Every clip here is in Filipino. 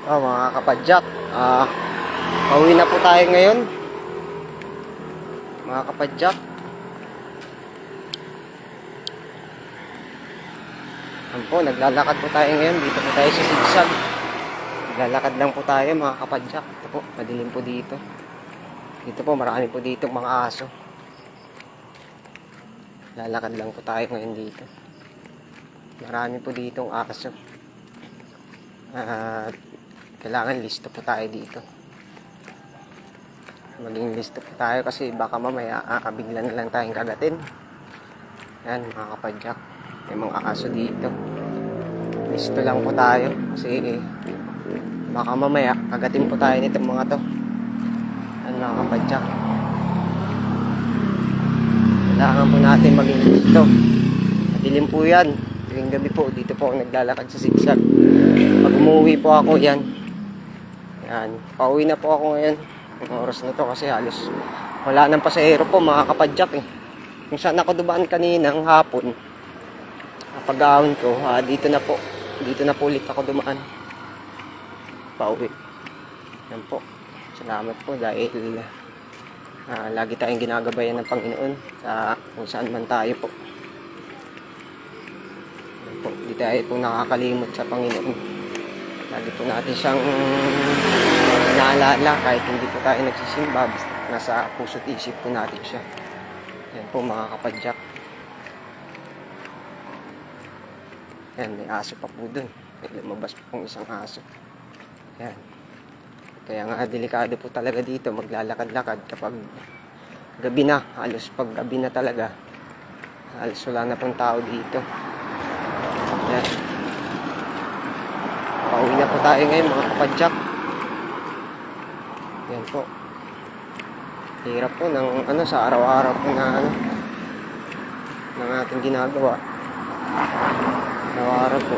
Mga kapadyak, pauwi na po tayo ngayon, mga kapadyak. Naglalakad po tayo ngayon. Dito po tayo sa Sigsag. Naglalakad lang po tayo, mga kapadyak. Ito po, madilim po dito. Dito po, marami po dito mga aso. Lalakad lang po tayo ngayon dito. Marami po ditong aso. At kailangan listo po tayo dito. Maging listo po tayo kasi baka mamaya bigla na lang tayong kagatin. Yan, mga kapadyak, may mga aso dito. Listo lang po tayo kasi baka mamaya kagatin po tayo nitong mga to. Yan, mga kapadyak, kailangan po natin maging listo. Madilim po yan. Tuwing gabi po, dito po ako naglalakad sa Sigsag. Pag umuwi po ako, yan, pauwi na po ako ngayon. Ang oras na to kasi halos wala nang pasahero po, mga kapadyak eh. Kung saan ako dumaan kanina ng hapon, pag-ahon ko, dito na po ulit ako dumaan. Pauwi. Yan po. Salamat po dahil lagi tayong ginagabayan ng Panginoon sa kung saan man tayo po. Yan po. Hindi tayo po nakakalimot sa Panginoon. Lagi po natin siyang naalala kahit hindi po tayo nagsisimba, basta nasa puso't isip po natin siya. Yan po, mga kapadyak. Yan, may aso pa po dun. May lumabas po pong isang aso. Yan. Kaya nga delikado po talaga dito maglalakad-lakad kapag gabi na. Halos pag gabi na talaga, halos wala na pong tao dito. Yan. Pauwi na po tayo ngayon, mga kapadyak. Yan po. Hirap po ng sa araw-araw po na ng ating ginagawa. Araw-araw po.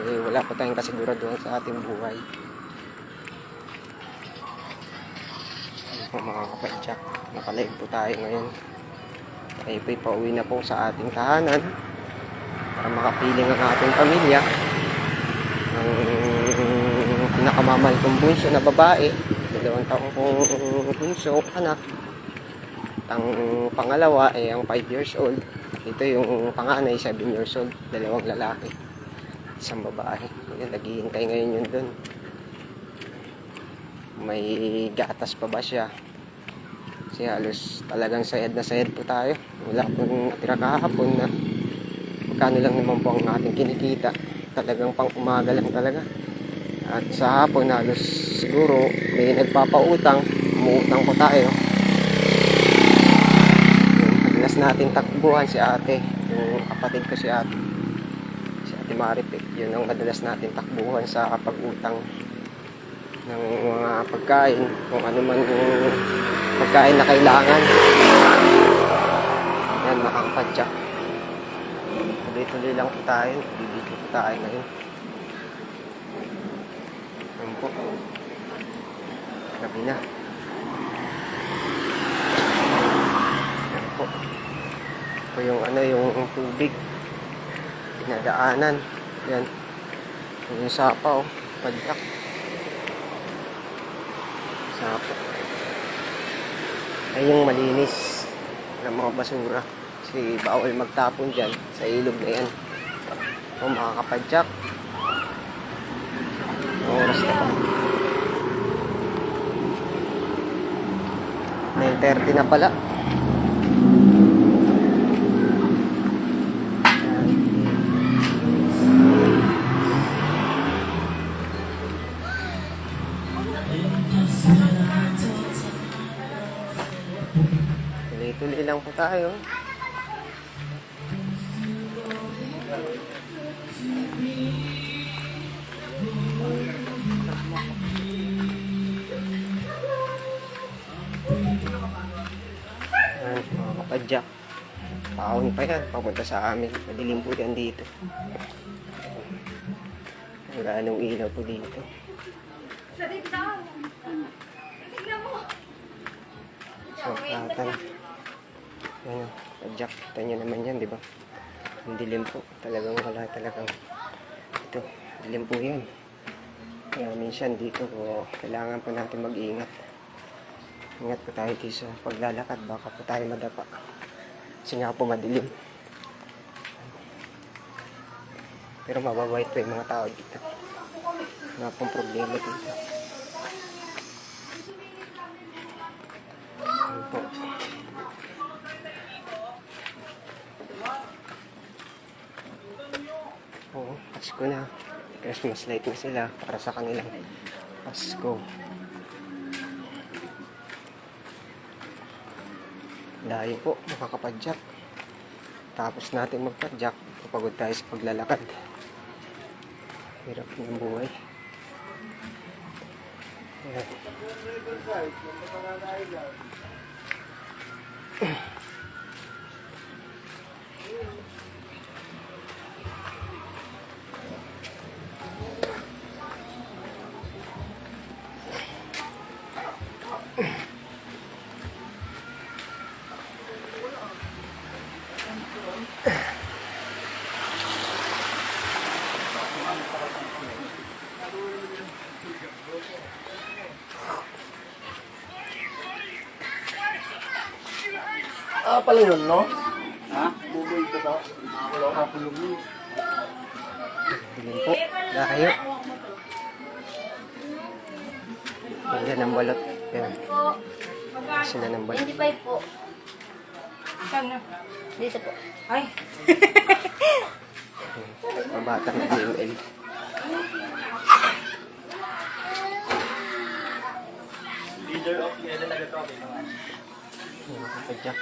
Wala po tayong kasiguraduhan sa ating buhay. Yan po, mga kapadyak. Nakalive po tayo ngayon. Tayo po'y pauwi na po sa ating tahanan para makapiling ang ating pamilya. Ang pinakamamahal kong bunso na babae, 2 taong kong bunso anak. Ang pangalawa ay ang 5 years old. Ito yung panganay, 7 years old. 2 lalaki, 1 babae. Yun, naghihintay ngayon yun dun. May gatas pa ba siya? Kasi halos talagang sayad na sayad po tayo. Wala pong tira kahapon na magkano lang naman po ang ating kinikita. Talagang pang umaga lang talaga. At sa hapon halos siguro may nagpapautang, umuutang po tayo. Yung madalas natin takbuhan si ate, yung kapatid ko si ate Maripek, yun ang madalas natin takbuhan sa pag-utang ng mga pagkain, kung ano man yung pagkain na kailangan. Yan, mga kapadyak, tuloy-tuloy lang po tayo, bibigyan po tayo ngayon. Yan po, gabi na. Yan po, ito yung yung tubig pinadaanan. Yan, yung sapa padyak, sapa ay yung malinis ng mga basura kasi bawal magtapon dyan sa ilog na yan. Mga kapadyak, oras na po 9:30 na pala. Tuloy-tuloy lang po tayo. Mga kapadyak, paahon pa yan papunta sa amin. Madilim po yan dito. Wala anong ilaw po dito. So, yan, padyak, kita nyo naman yan, di ba? Ang dilim po, talagang wala talagang ito, dilim po yan. Kaya minsan dito po, kailangan po natin mag-ingat. Ingat po tayo dito sa paglalakad, baka po tayo madapa. Kasi nga po madilim. Pero mababait po yung mga tao dito. Wala pong problema dito. Ayun po. Oo, Pasko na. Christmas light na sila para sa kanilang Pasko. Layo po, makakapadyak. Tapos natin magpadyak, kapagod tayo sa paglalakad. Hirap ng buhay. Ayan. Pala yun, no? Ha? Buboy ka daw. Wala ka pulungan. Dilim po, layo. Yan ang balot. Yan. Sila ng balot. 25 po. Saan na? Dito po. Ay! Mabatang DML. Leader of the Nagatobi. Padyak.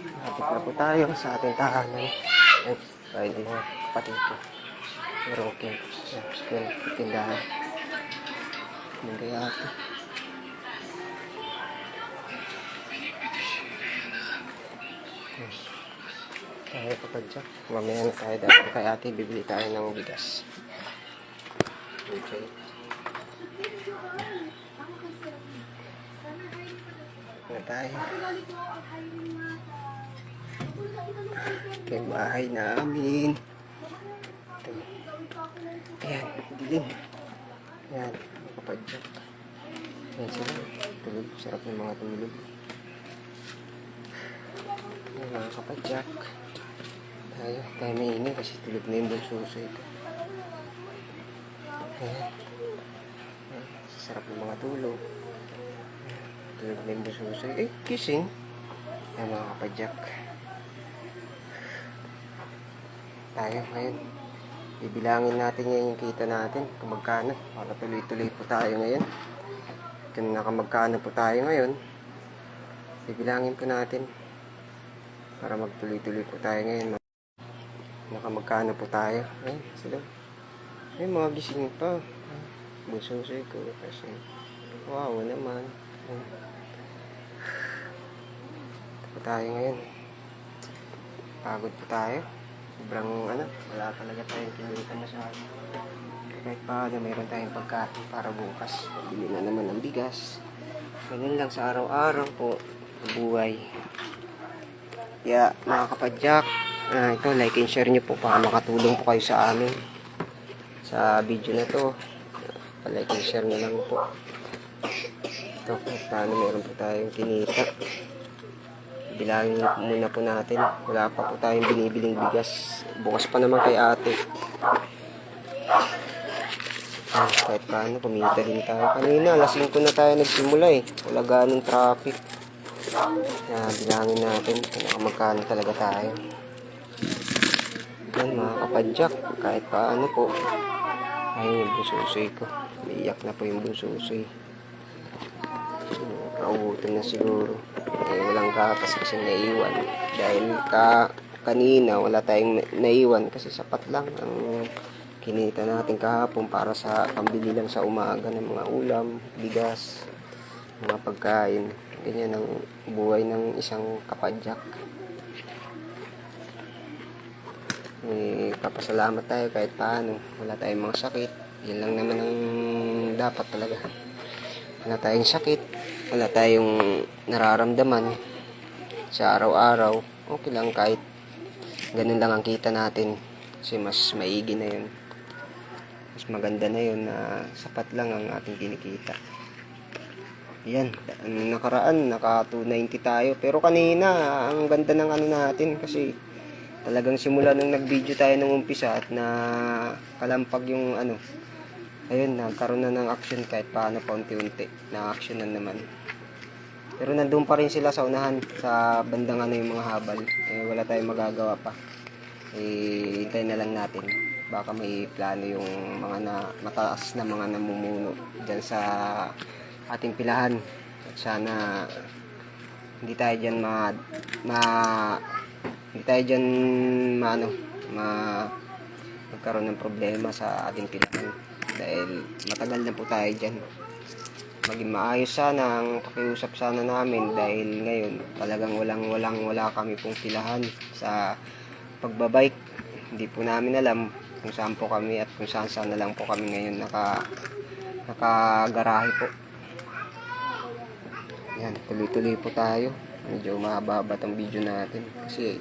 Lapit na po tayo sa ating tahanan. Ay, tayo ng mga kapatid ko. Pero okay. Yan, tindahan. Yan kaya ate. Tayo papadyak. Mamaya na tayo dapat kay ate. Bibili tayo ng bigas. Okay. Na tayo. Ito yung bahay namin. Ito. Ayan, dilim. Ayan, makapadyak. Ayan sila. Tulog. Sarap ng mga tumulog. Ayan, mga kapadyak. Tayo maingay kasi tulog na yung bunsuso ito. Ayan. Ayan, sarap ng mga tulog. Tulog na yung bususoy. Eh, kissing. Ayan mga kapadyak. Tayo ngayon. Bibilangin natin ngayon yung kita natin. Kung magkano. Para tuloy-tuloy po tayo ngayon. Kung nakamagkano po tayo ngayon. Bibilangin po natin. Para magtuloy-tuloy po tayo ngayon. Nakamagkano po tayo. Ayan, sila. Ay, mga gising pa. Bususoy ko. Kasi, wow naman. Ayan. Ito po tayo ngayon. Pagod po tayo. Sobrang wala talaga tayong kinita masyado. Kahit paano mayroon tayong pagkain para bukas. Pabili na naman ng bigas. Ganyan lang sa araw-araw po. Buhay. Kaya mga kapadyak, ito like and share nyo po para makatulong po kayo sa amin. Sa video na to. Like and share nyo lang po. Ito po, paano meron po tayong kinita. Bilangin muna po natin. Wala pa po tayong binibiling bigas. Bukas pa naman kay ate. Kahit paano, kumita din tayo. Kanina, alas 5 na tayo nagsimula eh. Wala ganong traffic. Kaya bilangin natin kung magkano talaga tayo. Yan mga kapadyak. Kahit paano po. Ayun yung bunsusoy ko. Iiyak na po yung bunsusoy. Kauutan na siguro. Eh, walang gatas kasi naiwan. Dahil kanina wala tayong naiwan kasi sapat lang ang kinita natin kahapon para sa pambili lang sa umaga ng mga ulam, bigas, mga pagkain. Ganyan ang buhay ng isang kapadyak. Papasalamat tayo kahit paano. Wala tayong mga sakit. Yan lang naman ang dapat talaga. Wala tayong sakit. Wala tayong nararamdaman sa araw-araw. Okay lang kahit ganun lang ang kita natin. Kasi mas maigi na yun. mas maganda na yun na sapat lang ang ating kinikita. Yan, nakaraan naka 290 tayo, pero kanina ang ganda ng ano natin kasi talagang simula nung nag-video tayo nung umpisa at na kalampag yung ano, ayun, nagkaroon na ng action kahit paano paunti-unti na action na naman. Pero nandun pa rin sila sa unahan sa bandang ano yung mga habal, wala tayong magagawa pa. Hintayin na lang natin, baka may plano yung mga mataas na mga namumuno dyan sa ating pilahan at sana hindi tayo dyan hindi tayo dyan magkaroon ng problema sa ating pilahan dahil matagal na po tayo dyan. Maging maayos sana ang pakiusap sana namin dahil ngayon talagang wala kami pong pilahan sa pagbabike. Hindi po namin alam kung saan po kami at kung saan na lang po kami ngayon nakagarahe po. Yan, tuloy-tuloy po tayo. Medyo mahaba itong video natin kasi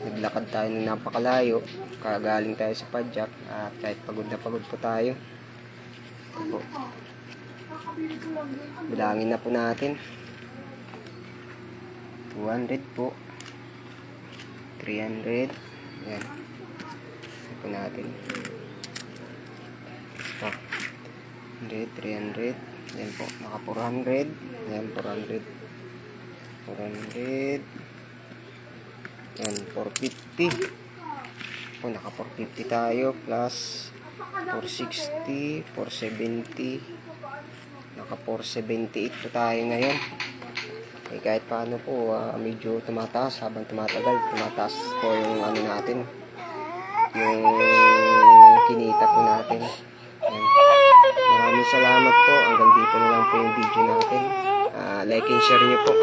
naglakad tayo ng napakalayo, kagaling tayo sa Padjak at kahit pagod na pagod po tayo. Ito po, bilangin na po natin. 200 po, 300, yan ito po natin. Ito 100, 300, yan po, naka 400. Yan, 400. Yan, 450. O, naka 450 tayo. Plus 460, 470. Naka 478 po tayo ngayon. Kahit paano po, medyo tumataas habang tumatagal. Tumataas po yung ano natin. Yung kinita po natin. Yan. Maraming salamat po. Hanggang dito na lang po yung video natin. Like and share nyo po.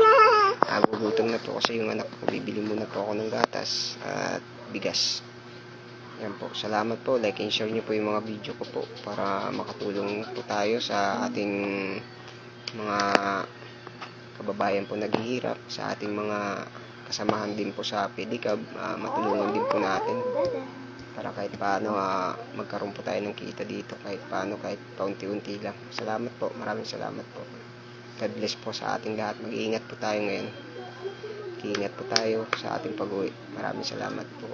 Gugutom na po kasi yung anak ko. Bibili muna po ako ng gatas at bigas. Yan po. Salamat po. Like and share nyo po yung mga video ko po para makatulong po tayo sa ating mga kababayan po naghihirap, sa ating mga kasamahan din po sa pedicab. Matulungan din po natin para kahit paano magkaroon po tayo ng kita dito, kahit paano, kahit paunti-unti lang. Salamat po, maraming salamat po. God bless po sa ating lahat. Mag-iingat po tayo ngayon. Mag-iingat po tayo sa ating pag-uwi. Maraming salamat po.